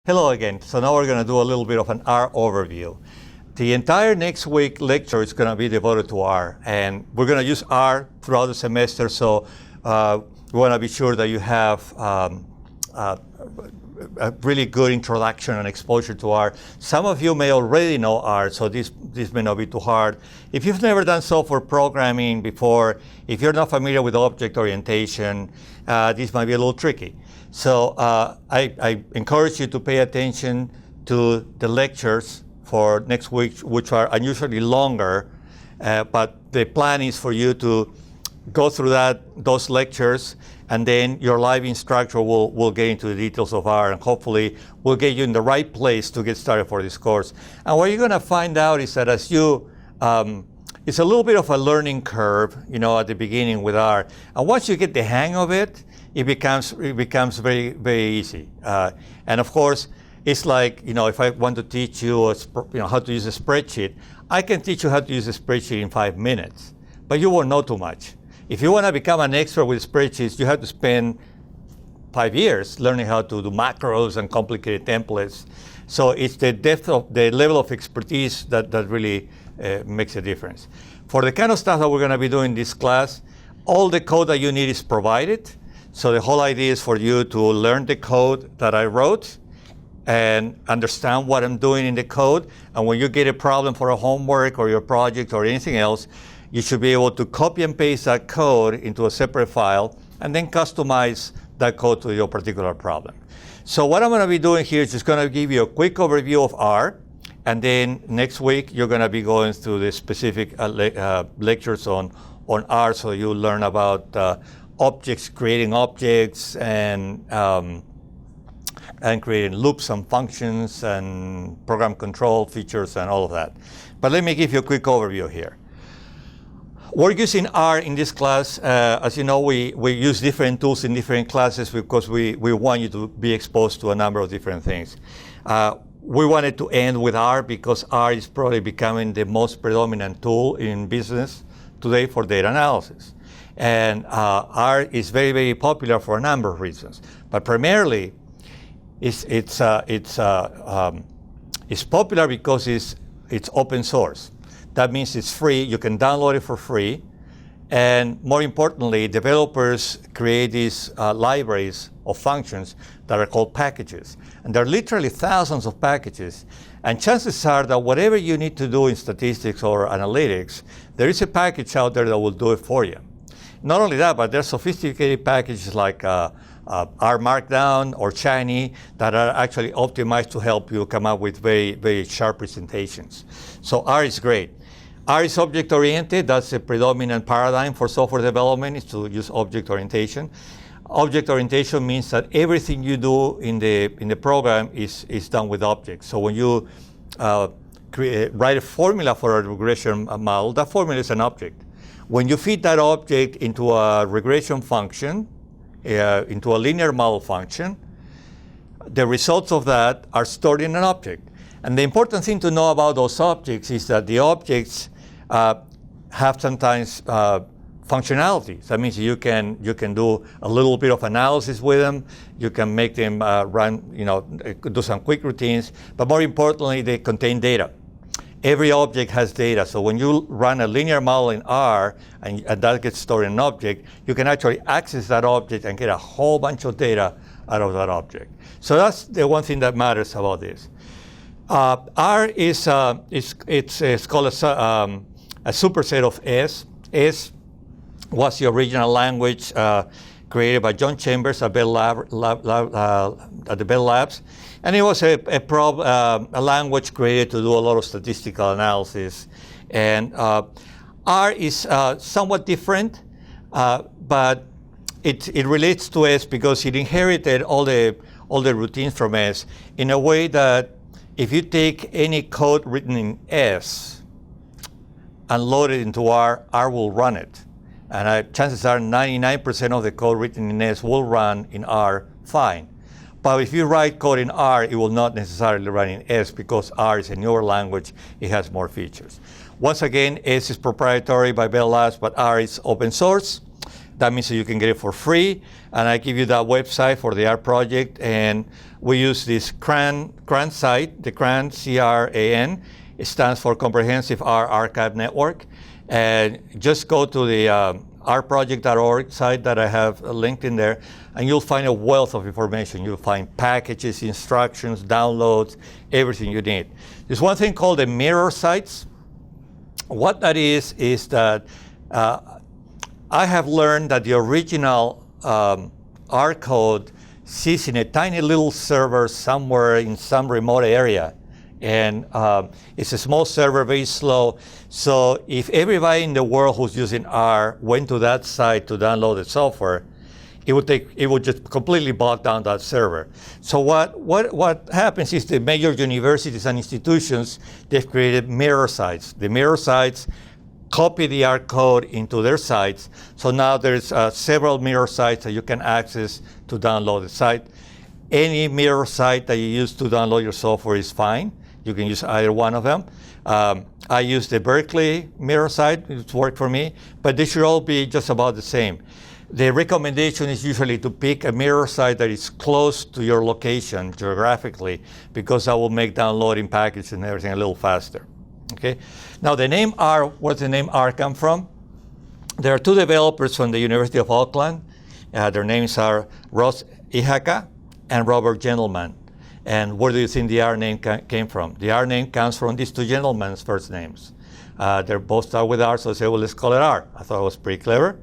Hello again. So now we're going to do a little bit of an R overview. The entire next week lecture is going to be devoted to R, and we're going to use R throughout the semester, so we want to be sure that you have a really good introduction and exposure to R. Some of you may already know R, so this may not be too hard. If you've never done software programming before, if you're not familiar with object orientation, this might be a little tricky. So I encourage you to pay attention to the lectures for next week, which are unusually longer, but the plan is for you to go through those lectures, and then your live instructor will get into the details of R, and hopefully will get you in the right place to get started for this course. And what you're going to find out is that it's a little bit of a learning curve, at the beginning with R. And once you get the hang of it, it becomes very, very easy. And of course, it's like, if I want to teach you, how to use a spreadsheet, I can teach you how to use a spreadsheet in 5 minutes, but you won't know too much. If you want to become an expert with spreadsheets, you have to spend 5 years learning how to do macros and complicated templates. So it's the depth of the level of expertise that really makes a difference. For the kind of stuff that we're going to be doing in this class, all the code that you need is provided. So the whole idea is for you to learn the code that I wrote and understand what I'm doing in the code. And when you get a problem for a homework or your project or anything else, you should be able to copy and paste that code into a separate file and then customize that code to your particular problem. So what I'm going to be doing here is just going to give you a quick overview of R, and then next week you're going to be going through the specific lectures on R, so you learn about objects, creating objects, and creating loops and functions and program control features and all of that. But let me give you a quick overview here. We're using R in this class. As you know, we use different tools in different classes because we want you to be exposed to a number of different things. We wanted to end with R because R is probably becoming the most predominant tool in business today for data analysis. And R is very, very popular for a number of reasons. But primarily, it's popular because it's open source. That means it's free. You can download it for free. And more importantly, developers create these libraries of functions that are called packages. And there are literally thousands of packages. And chances are that whatever you need to do in statistics or analytics, there is a package out there that will do it for you. Not only that, but there are sophisticated packages like R Markdown or Shiny that are actually optimized to help you come up with very, very sharp presentations. So R is great. R is object-oriented. That's the predominant paradigm for software development, is to use object orientation. Object orientation means that everything you do in the program is done with objects. So when you write a formula for a regression model, that formula is an object. When you feed that object into a regression function, into a linear model function, the results of that are stored in an object. And the important thing to know about those objects is that the objects have sometimes functionalities. That means you can do a little bit of analysis with them. You can make them run, do some quick routines. But more importantly, they contain data. Every object has data. So when you run a linear model in R and that gets stored in an object, you can actually access that object and get a whole bunch of data out of that object. So that's the one thing that matters about this. R is it's called a superset of S. S was the original language created by John Chambers at Bell at the Bell Labs. And it was a language created to do a lot of statistical analysis. And R is somewhat different, but it relates to S because it inherited all the routines from S in a way that if you take any code written in S and load it into R, R will run it. And chances are 99% of the code written in S will run in R fine. But if you write code in R, it will not necessarily run in S because R is a newer language. It has more features. Once again, S is proprietary by Bell Labs, but R is open source. That means that you can get it for free, and I give you that website for the R project, and we use this CRAN site, the CRAN, C-R-A-N. It stands for Comprehensive R Archive Network, and just go to the rproject.org site that I have linked in there, and you'll find a wealth of information. You'll find packages, instructions, downloads, everything you need. There's one thing called the mirror sites. What that is that I have learned that the original R code sits in a tiny little server somewhere in some remote area. And it's a small server, very slow. So if everybody in the world who's using R went to that site to download the software, it would just completely bog down that server. So what happens is the major universities and institutions, they've created mirror sites. The mirror sites copy the R code into their sites. So now there's several mirror sites that you can access to download the site. Any mirror site that you use to download your software is fine. You can use either one of them. I use the Berkeley mirror site. It's worked for me, but they should all be just about the same. The recommendation is usually to pick a mirror site that is close to your location geographically, because that will make downloading packages and everything a little faster. Okay. Now the name R, where does the name R come from? There are two developers from the University of Auckland. Their names are Ross Ihaka and Robert Gentleman. And where do you think the R name came from? The R name comes from these two gentlemen's first names. They both start with R, so I said, well, let's call it R. I thought it was pretty clever.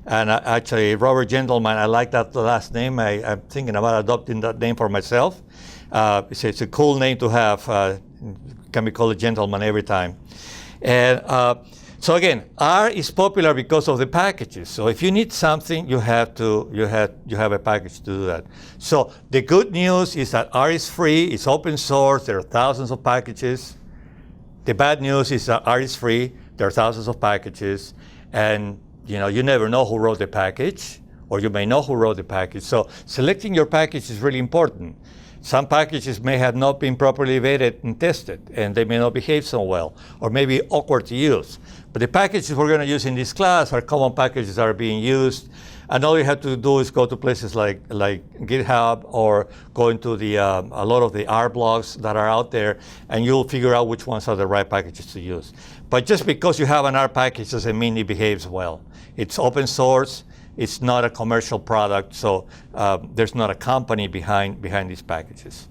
And actually, Robert Gentleman, I like that last name. I'm thinking about adopting that name for myself. It's a cool name to have. Can be called a gentleman every time. And so again, R is popular because of the packages. So if you need something, you have a package to do that. So the good news is that R is free, it's open source, there are thousands of packages. The bad news is that R is free, there are thousands of packages, and you never know who wrote the package, or you may know who wrote the package. So selecting your package is really important. Some packages may have not been properly vetted and tested, and they may not behave so well, or may be awkward to use. But the packages we're going to use in this class are common packages that are being used, and all you have to do is go to places like GitHub, or go into a lot of the R blogs that are out there, and you'll figure out which ones are the right packages to use. But just because you have an R package doesn't mean it behaves well. It's open source. It's not a commercial product, so there's not a company behind these packages.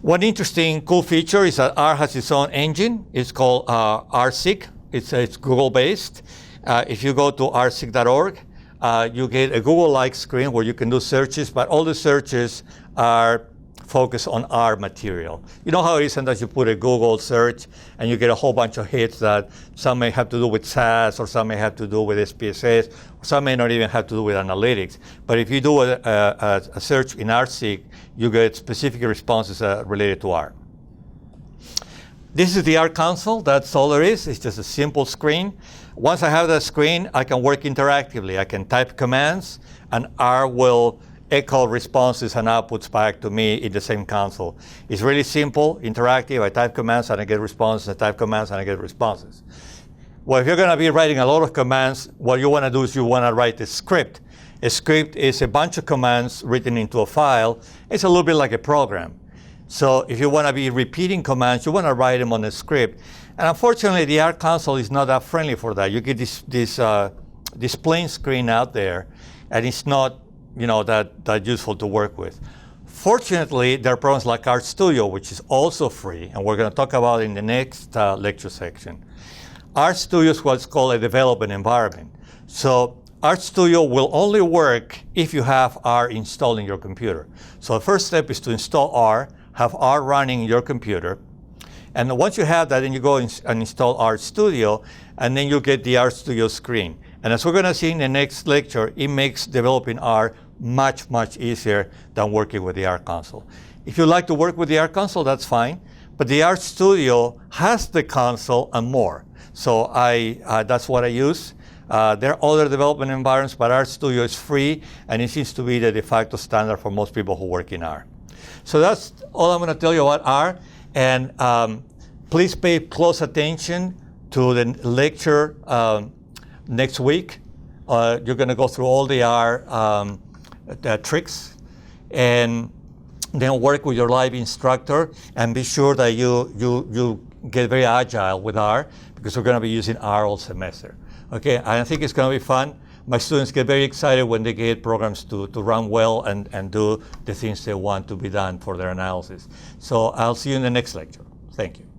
One interesting, cool feature is that R has its own engine. It's called RSeek. It's Google-based. If you go to rseek.org, you get a Google-like screen where you can do searches, but all the searches are focused on R material. You know how it is sometimes you put a Google search and you get a whole bunch of hits that some may have to do with SAS, or some may have to do with SPSS, or some may not even have to do with analytics. But if you do a search in RSeek, you get specific responses related to R. This is the R console. That's all there is. It's just a simple screen. Once I have that screen, I can work interactively. I can type commands, and R will echo responses and outputs back to me in the same console. It's really simple, interactive. I type commands and I get responses. I type commands and I get responses. Well, if you're going to be writing a lot of commands, what you want to do is you want to write a script. A script is a bunch of commands written into a file. It's a little bit like a program. So if you want to be repeating commands, you want to write them on a script. And unfortunately, the R console is not that friendly for that. You get this plain screen out there, and it's not that useful to work with. Fortunately, there are programs like RStudio, which is also free, and we're going to talk about it in the next lecture section. RStudio is what's called a development environment. So RStudio will only work if you have R installed in your computer. So the first step is to install R, have R running in your computer, and once you have that, then you go and install RStudio, and then you get the RStudio screen. And as we're going to see in the next lecture, it makes developing R much, much easier than working with the R console. If you like to work with the R console, that's fine. But the RStudio has the console and more. So that's what I use. There are other development environments, but RStudio is free, and it seems to be the de facto standard for most people who work in R. So that's all I'm going to tell you about R. And please pay close attention to the lecture next week You're going to go through all the R tricks, and then work with your live instructor, and be sure that you get very agile with R, because we're going to be using R all semester. Okay, I think it's going to be fun. My students get very excited when they get programs to run well and do the things they want to be done for their analysis. So I'll see you in the next lecture. Thank you.